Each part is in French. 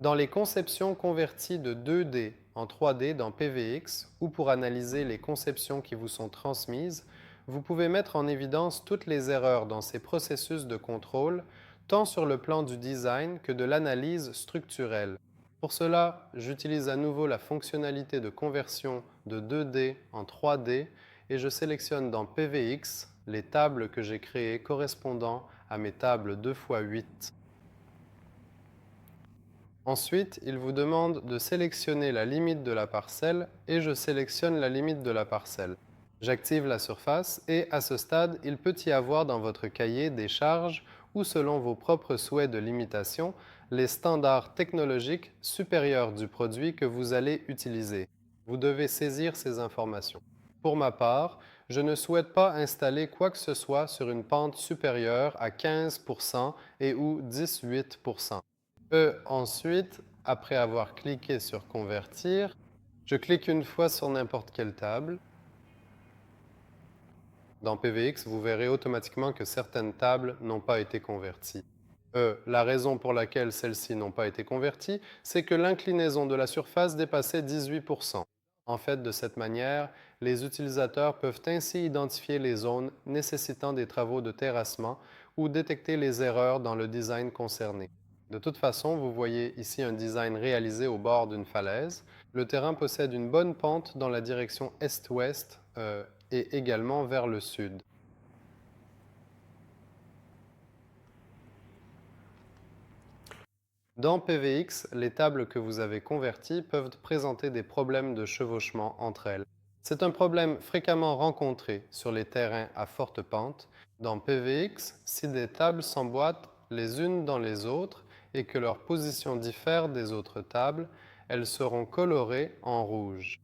Dans les conceptions converties de 2D en 3D dans PVX ou pour analyser les conceptions qui vous sont transmises, vous pouvez mettre en évidence toutes les erreurs dans ces processus de contrôle, tant sur le plan du design que de l'analyse structurelle. Pour cela, j'utilise à nouveau la fonctionnalité de conversion de 2D en 3D et je sélectionne dans PVX les tables que j'ai créées correspondant à mes tables 2 x 8. Ensuite, il vous demande de sélectionner la limite de la parcelle et je sélectionne la limite de la parcelle. J'active la surface et à ce stade, il peut y avoir dans votre cahier des charges ou selon vos propres souhaits de limitation, les standards technologiques supérieurs du produit que vous allez utiliser. Vous devez saisir ces informations. Pour ma part, je ne souhaite pas installer quoi que ce soit sur une pente supérieure à 15% et ou 18%. Ensuite, après avoir cliqué sur Convertir, je clique une fois sur n'importe quelle table. Dans PVX, vous verrez automatiquement que certaines tables n'ont pas été converties. La raison pour laquelle celles-ci n'ont pas été converties, c'est que l'inclinaison de la surface dépassait 18%. En fait, de cette manière, les utilisateurs peuvent ainsi identifier les zones nécessitant des travaux de terrassement ou détecter les erreurs dans le design concerné. De toute façon, vous voyez ici un design réalisé au bord d'une falaise. Le terrain possède une bonne pente dans la direction est-ouest et également vers le sud. Dans PVX, les tables que vous avez converties peuvent présenter des problèmes de chevauchement entre elles. C'est un problème fréquemment rencontré sur les terrains à forte pente. Dans PVX, si des tables s'emboîtent les unes dans les autres et que leur position diffère des autres tables, elles seront colorées en rouge.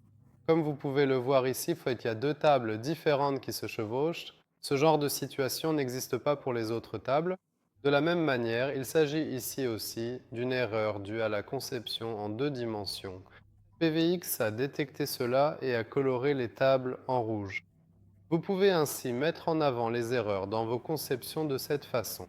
Comme vous pouvez le voir ici, il y a deux tables différentes qui se chevauchent. Ce genre de situation n'existe pas pour les autres tables. De la même manière, il s'agit ici aussi d'une erreur due à la conception en 2 dimensions. PVX a détecté cela et a coloré les tables en rouge. Vous pouvez ainsi mettre en avant les erreurs dans vos conceptions de cette façon.